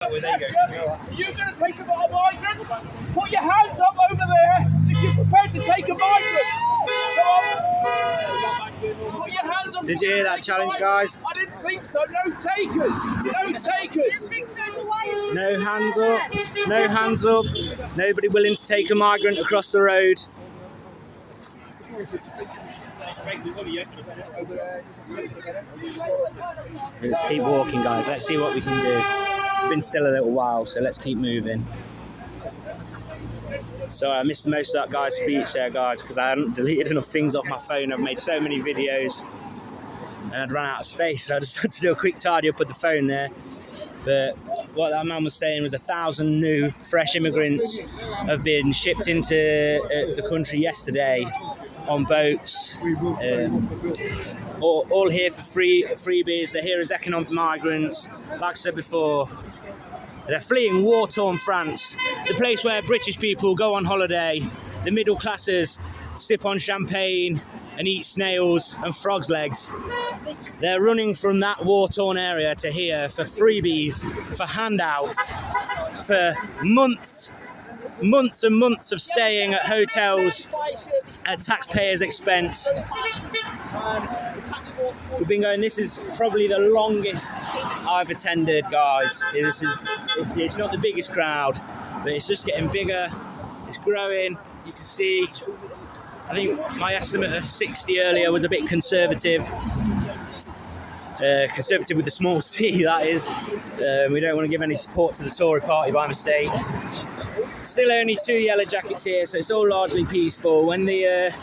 Are you going to take a migrant? Put your hands up over there if you're prepared to take a migrant. Put your hands up. Did you hear that challenge, guys? I didn't think so. No takers. No takers. No hands up. No hands up. Nobody willing to take a migrant across the road. Let's keep walking, guys. Let's see what we can do. We've been still a little while, so let's keep moving. So I missed most of that guy's speech there, guys, because I hadn't deleted enough things off my phone. I've made so many videos and I'd run out of space, so I just had to do a quick tidy up of the phone there. But what that man was saying was 1,000 new fresh immigrants have been shipped into the country yesterday on boats, all here for freebies. They're here as economic migrants. Like I said before, they're fleeing war-torn France, the place where British people go on holiday, the middle classes sip on champagne and eat snails and frogs' legs. They're running from that war-torn area to here for freebies, for handouts, for months and months of staying at hotels at taxpayers' expense. We've been going, this is probably the longest I've attended, guys. It's not the biggest crowd, but it's just getting bigger. It's growing. You can see, I think my estimate of 60 earlier was a bit conservative. Conservative with the small c, that is. We don't want to give any support to the Tory party by mistake. Still only 2 yellow jackets here, so it's all largely peaceful. When the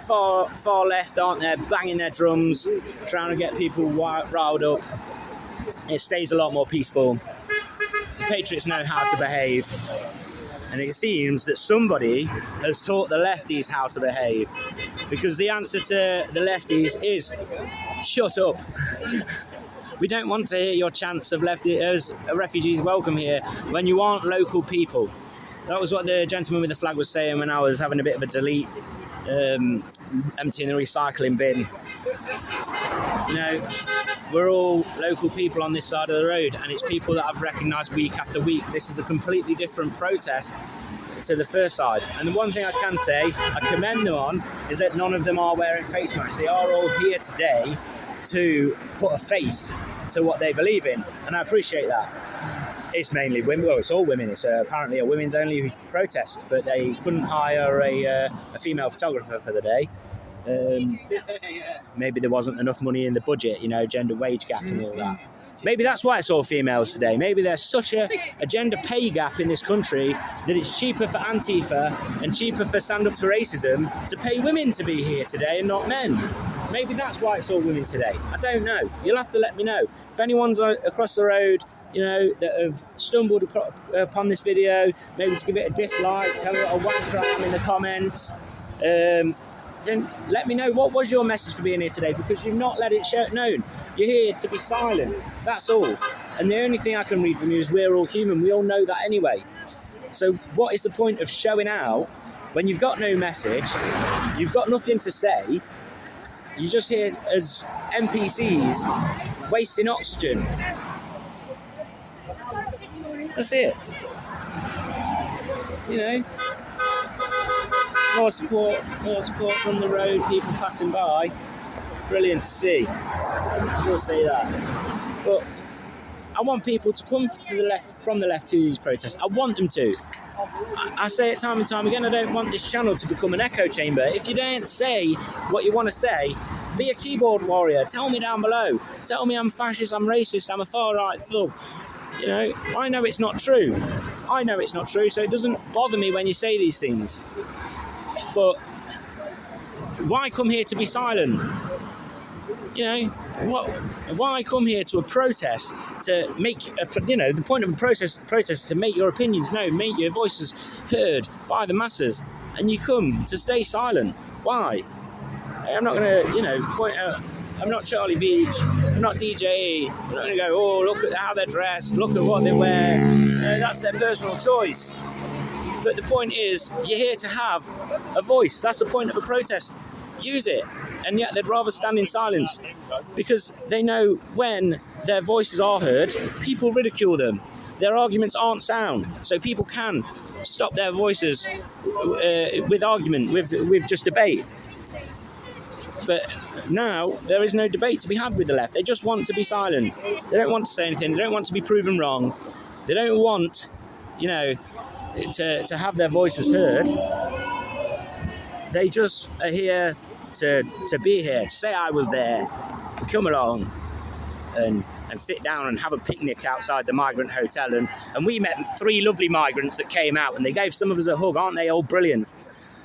far left aren't there banging their drums, trying to get people riled up, it stays a lot more peaceful. The Patriots know how to behave, and it seems that somebody has taught the lefties how to behave, because the answer to the lefties is shut up. We don't want to hear your chants of refugees welcome here when you aren't local people. That was what the gentleman with the flag was saying when I was having a bit of a delete, emptying the recycling bin. You know, we're all local people on this side of the road, and it's people that I've recognised week after week. This is a completely different protest to the first side. And the one thing I can say, I commend them on, is that none of them are wearing face masks. They are all here today to put a face to what they believe in, and I appreciate that. It's mainly women, well, it's all women. It's apparently a women's only protest, but they couldn't hire a female photographer for the day. Maybe there wasn't enough money in the budget, you know, gender wage gap and all that. Maybe that's why it's all females today. Maybe there's such a gender pay gap in this country that it's cheaper for Antifa and cheaper for Stand Up to Racism to pay women to be here today and not men. Maybe that's why it's all women today. I don't know. You'll have to let me know. If anyone's across the road, you know, that have stumbled upon this video, maybe to give it a dislike, tell me what a wanker I am in the comments, then let me know what was your message for being here today, because you've not let it known. You're here to be silent, that's all. And the only thing I can read from you is we're all human. We all know that anyway. So what is the point of showing out when you've got no message, you've got nothing to say, you're just here as NPCs wasting oxygen? That's it. You know, more support from the road, people passing by. Brilliant to see. We'll say that. But I want people to come to the left, from the left, to these protests. I want them to. I say it time and time again, I don't want this channel to become an echo chamber. If you don't say what you want to say, be a keyboard warrior. Tell me down below. Tell me I'm fascist, I'm racist, I'm a far-right thug. You know, I know it's not true. I know it's not true, so it doesn't bother me when you say these things. But why come here to be silent? You know, why come here to a protest to make, the point of a protest is to make your opinions known, make your voices heard by the masses, and you come to stay silent. Why? I'm not going to, point out, I'm not Charlie Beach, I'm not DJ, I'm not going to go, oh, look at how they're dressed, look at what they wear. That's their personal choice. But the point is, you're here to have a voice. That's the point of a protest. Use it. And yet they'd rather stand in silence, because they know when their voices are heard, people ridicule them. Their arguments aren't sound, so people can stop their voices with argument, with just debate. But now there is no debate to be had with the left. They just want to be silent. They don't want to say anything. They don't want to be proven wrong. They don't want, to have their voices heard. They just are here to be here, to say I was there, come along and sit down and have a picnic outside the migrant hotel. And we met 3 lovely migrants that came out, and they gave some of us a hug. Aren't they all brilliant?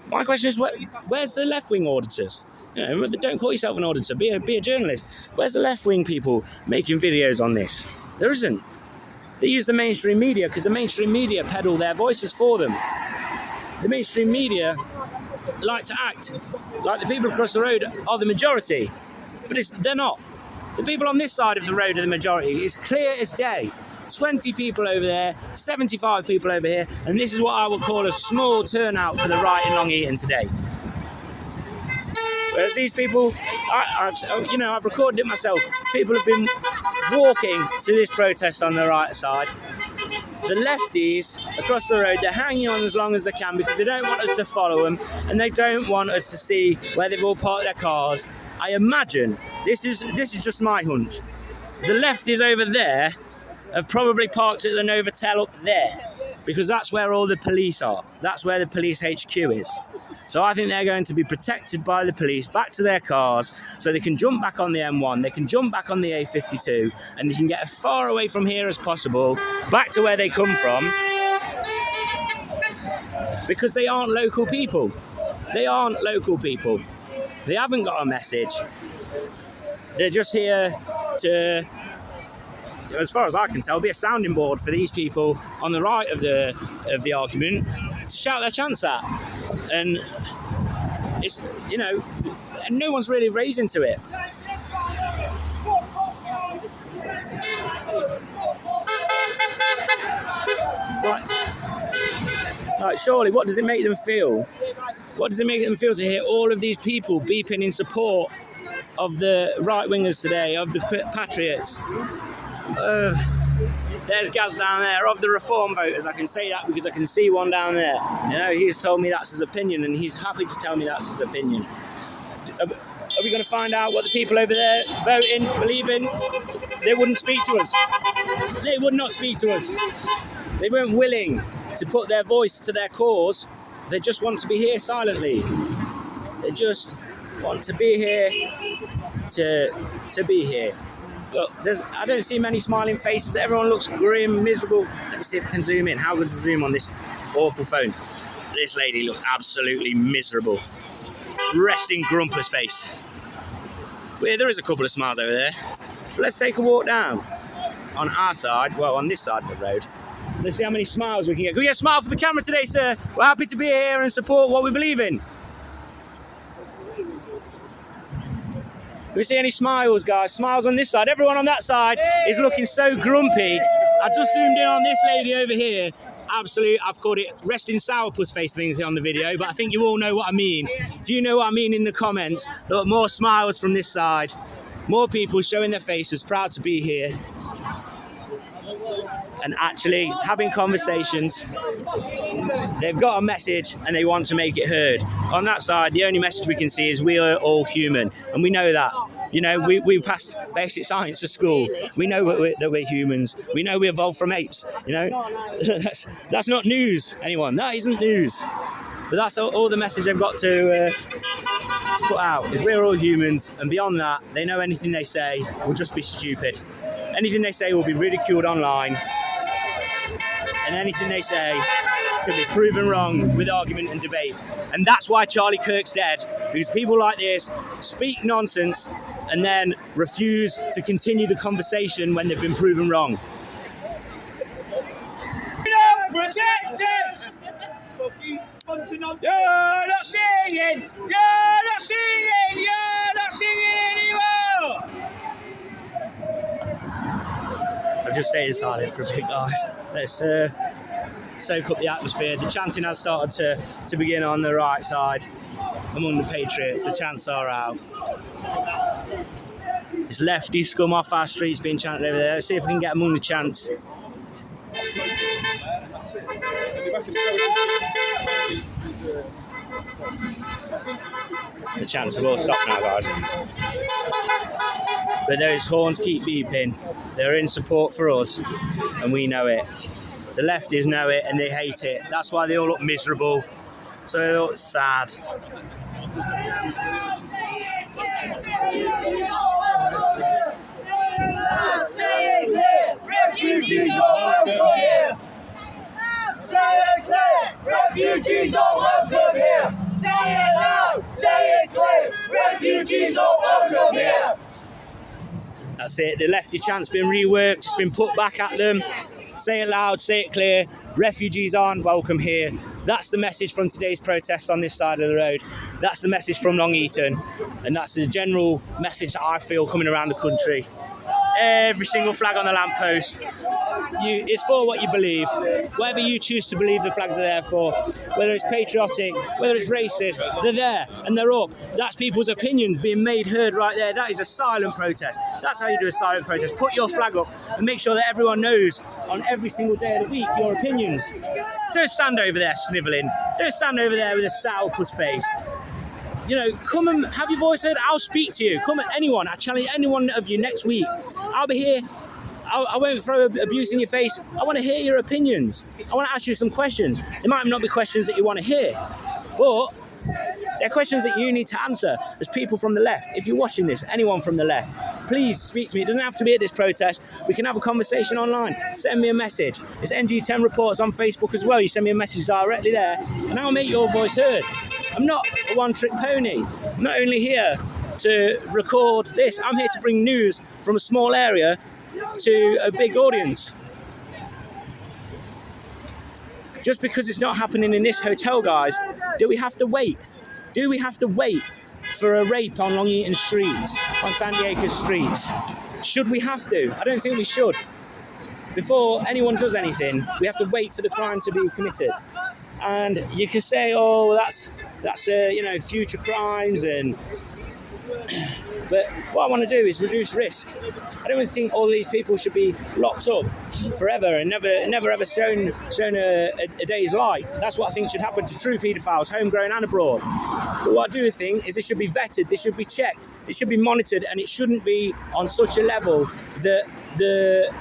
My question is, where's the left-wing auditors? Don't call yourself an auditor, be a journalist. Where's the left-wing people making videos on this? There isn't. They use the mainstream media because the mainstream media peddle their voices for them. The mainstream media like to act like the people across the road are the majority, but they're not. The people on this side of the road are the majority. It's clear as day. 20 people over there, 75 people over here, and this is what I would call a small turnout for the right in Long Eaton today. Whereas these people, I've recorded it myself. People have been walking to this protest on the right side. The lefties across the road, they're hanging on as long as they can because they don't want us to follow them and they don't want us to see where they've all parked their cars. I imagine, this is just my hunch, the lefties over there have probably parked at the Novotel up there because that's where all the police are. That's where the police HQ is. So I think they're going to be protected by the police back to their cars so they can jump back on the M1, they can jump back on the A52, and they can get as far away from here as possible, back to where they come from, because they aren't local people. They aren't local people. They haven't got a message. They're just here to, as far as I can tell, be a sounding board for these people on the right of the argument to shout their chants at. And it's, and no one's really raising to it. Like, surely, what does it make them feel? What does it make them feel to hear all of these people beeping in support of the right-wingers today, of the patriots? There's Gaz down there, of the reform voters. I can say that because I can see one down there. He's told me that's his opinion, and he's happy to tell me that's his opinion. Are we going to find out what the people over there voting, believing? They wouldn't speak to us. They would not speak to us. They weren't willing to put their voice to their cause. They just want to be here silently. They just want to be here to be here. Look, I don't see many smiling faces. Everyone looks grim, miserable. Let me see if I can zoom in. How good's the zoom on this awful phone? This lady looked absolutely miserable. Resting grumpus face. Well, there is a couple of smiles over there. But let's take a walk down on our side, well, on this side of the road. Let's see how many smiles we can get. Can we get a smile for the camera today, sir? We're happy to be here and support what we believe in. Do we see any smiles, guys? Smiles on this side. Everyone on that side is looking so grumpy. I just zoomed in on this lady over here. Absolutely, I've called it resting sourpuss face thing on the video, but I think you all know what I mean. If you know what I mean in the comments, look, more smiles from this side. More people showing their faces, proud to be here. And actually having conversations. They've got a message and they want to make it heard. On that side, the only message we can see is we are all human, and we know that. We passed basic science at school. We know that we're humans. We know we evolved from apes. That's not news, anyone. That isn't news. But that's all the message they've got to put out, is we're all humans, and beyond that, they know anything they say will just be stupid. Anything they say will be ridiculed online, and anything they say can be proven wrong with argument and debate. And that's why Charlie Kirk's dead, because people like this speak nonsense and then refuse to continue the conversation when they've been proven wrong. Protective! You're not singing! You're not singing! You're not singing anymore! I've just stayed silent for a bit, guys. Let's soak up the atmosphere. The chanting has started to begin on the right side among the patriots. The chants are out. It's lefty scum off our streets being chanted over there. Let's see if we can get among the chants. The chants have all stopped now, guys. But those horns keep beeping. They're in support for us, and we know it. The lefties know it, and they hate it. That's why they all look miserable. So they look sad. Say it clear, refugees are welcome here. Say it clear, refugees are welcome here. Say it loud, say it clear, refugees are welcome here. That's it. The lefty chant's been reworked. It's been put back at them. Say it loud, say it clear. Refugees aren't welcome here. That's the message from today's protest on this side of the road. That's the message from Long Eaton. And that's the general message that I feel coming around the country. Every single flag on the lamppost. It's for what you believe. Whatever you choose to believe the flags are there for, whether it's patriotic, whether it's racist, they're there and they're up. That's people's opinions being made heard right there. That is a silent protest. That's how you do a silent protest. Put your flag up and make sure that everyone knows on every single day of the week your opinions. Don't stand over there snivelling. Don't stand over there with a sourpuss face. You know, come and have your voice heard. I'll speak to you. Come at anyone. I challenge any one of you next week. I'll be here. I won't throw abuse in your face. I want to hear your opinions. I want to ask you some questions. There might not be questions that you want to hear, but they're questions that you need to answer as people from the left. If you're watching this, anyone from the left, please speak to me. It doesn't have to be at this protest. We can have a conversation online. Send me a message. It's NG10 Reports on Facebook as well. You send me a message directly there, and I'll make your voice heard. I'm not a one-trick pony. I'm not only here to record this. I'm here to bring news from a small area to a big audience. Just because it's not happening in this hotel, guys, do we have to wait? Do we have to wait for a rape on Long Eaton streets, on San Diego streets? Should we have to? I don't think we should. Before anyone does anything, we have to wait for the crime to be committed. And you can say, oh, that's future crimes, but what I want to do is reduce risk. I don't think all these people should be locked up forever and never ever shown a day's light. That's what I think should happen to true paedophiles, homegrown and abroad. But what I do think is they should be vetted, they should be checked, it should be monitored, and it shouldn't be on such a level that the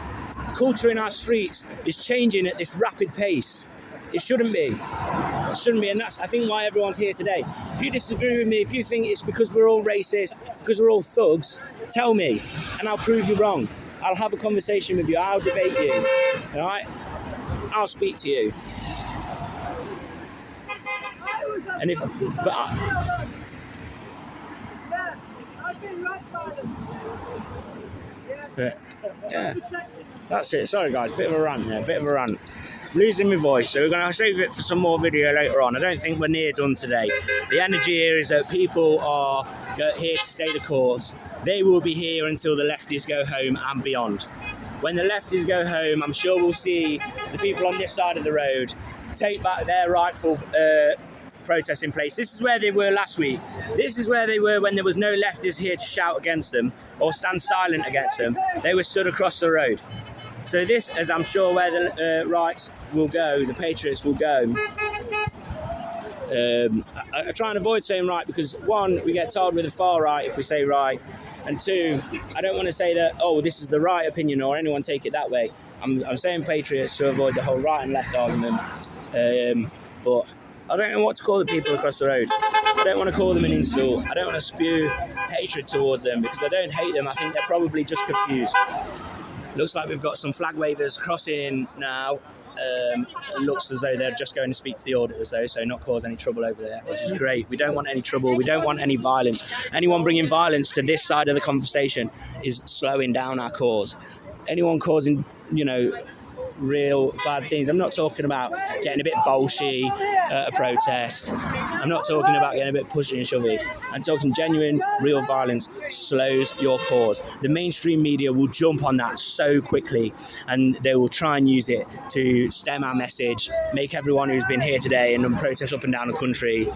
culture in our streets is changing at this rapid pace. It shouldn't be. It shouldn't be, and that's, I think, why everyone's here today. If you disagree with me, if you think it's because we're all racist, because we're all thugs, tell me, and I'll prove you wrong. I'll have a conversation with you. I'll debate you. All right? I'll speak to you. And if, yeah, that's it. Sorry, guys, bit of a rant there, bit of a rant. Losing my voice, so we're going to save it for some more video later on. I don't think we're near done today. The energy here is that people are here to stay the course. They will be here until the lefties go home and beyond. When the lefties go home, I'm sure we'll see the people on this side of the road take back their rightful protesting place. This is where they were last week. This is where they were when there was no lefties here to shout against them or stand silent against them. They were stood across the road. So this is, I'm sure, where the rights will go, the patriots will go. I try and avoid saying right because, one, we get told with the far right if we say right, and two, I don't want to say that, oh, this is the right opinion or anyone take it that way. I'm saying patriots to avoid the whole right and left argument, but I don't know what to call the people across the road. I don't want to call them an insult. I don't want to spew hatred towards them because I don't hate them. I think they're probably just confused. Looks like we've got some flag wavers crossing now. It looks as though they're just going to speak to the auditors though, so not cause any trouble over there, which is great. We don't want any trouble. We don't want any violence. Anyone bringing violence to this side of the conversation is slowing down our cause. Anyone causing, real bad things. I'm not talking about getting a bit bolshy at a protest. I'm not talking about getting a bit pushy and shovey. I'm talking genuine, real violence slows your cause. The mainstream media will jump on that so quickly, and they will try and use it to stem our message, make everyone who's been here today and protests up and down the country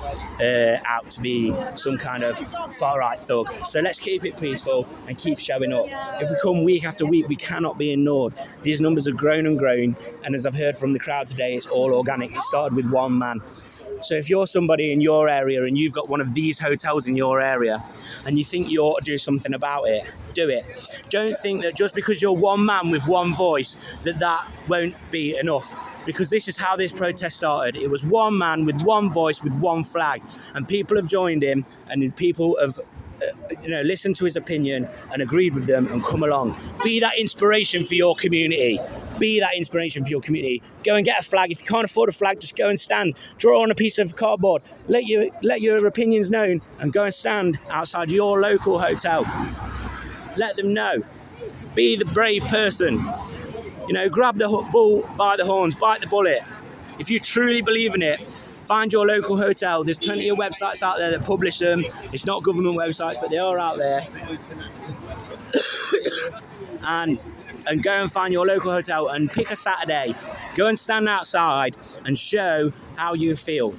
out to be some kind of far-right thug. So let's keep it peaceful and keep showing up. If we come week after week, we cannot be ignored. These numbers have grown and grown, and as I've heard from the crowd today, it's all organic. It started with one man. So if you're somebody in your area and you've got one of these hotels in your area and you think you ought to do something about it, do it. Don't think that just because you're one man with one voice that won't be enough. Because this is how this protest started. It was one man with one voice with one flag, and people have joined him, and people have listened to his opinion and agreed with them and come along. Be that inspiration for your community. Be that inspiration for your community. Go and get a flag. If you can't afford a flag, just go and stand. Draw on a piece of cardboard. Let your opinions known and go and stand outside your local hotel. Let them know. Be the brave person. Grab the bull by the horns, bite the bullet. If you truly believe in it, find your local hotel. There's plenty of websites out there that publish them. It's not government websites, but they are out there. and go and find your local hotel and pick a Saturday. Go and stand outside and show how you feel.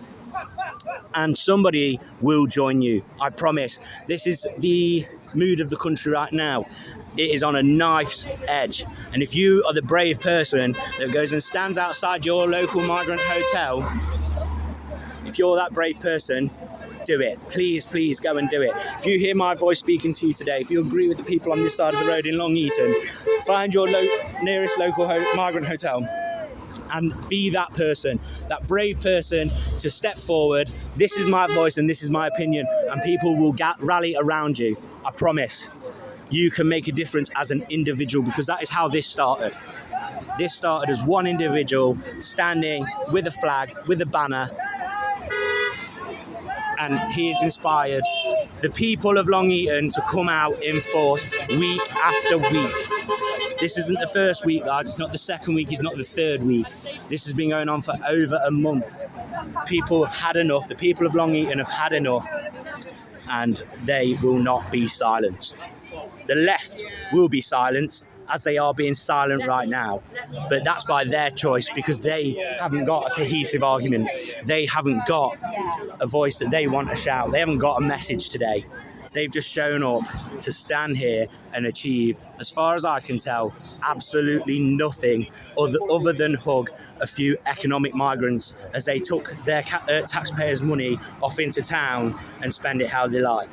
And somebody will join you, I promise. This is the mood of the country right now. It is on a knife's edge. And if you are the brave person that goes and stands outside your local migrant hotel, if you're that brave person, do it. Please, please go and do it. If you hear my voice speaking to you today, if you agree with the people on this side of the road in Long Eaton, find your nearest local migrant hotel and be that person, that brave person to step forward. This is my voice and this is my opinion, and people will rally around you. I promise. You can make a difference as an individual, because that is how this started. This started as one individual standing with a flag, with a banner, and he has inspired the people of Long Eaton to come out in force week after week. This isn't the first week, guys. It's not the second week. It's not the third week. This has been going on for over a month. People have had enough. The people of Long Eaton have had enough, and they will not be silenced. The left will be silenced, as they are being silent right now. But that's by their choice, because they haven't got a cohesive argument. They haven't got a voice that they want to shout. They haven't got a message today. They've just shown up to stand here and achieve, as far as I can tell, absolutely nothing other than hug a few economic migrants as they took their taxpayers' money off into town and spend it how they like.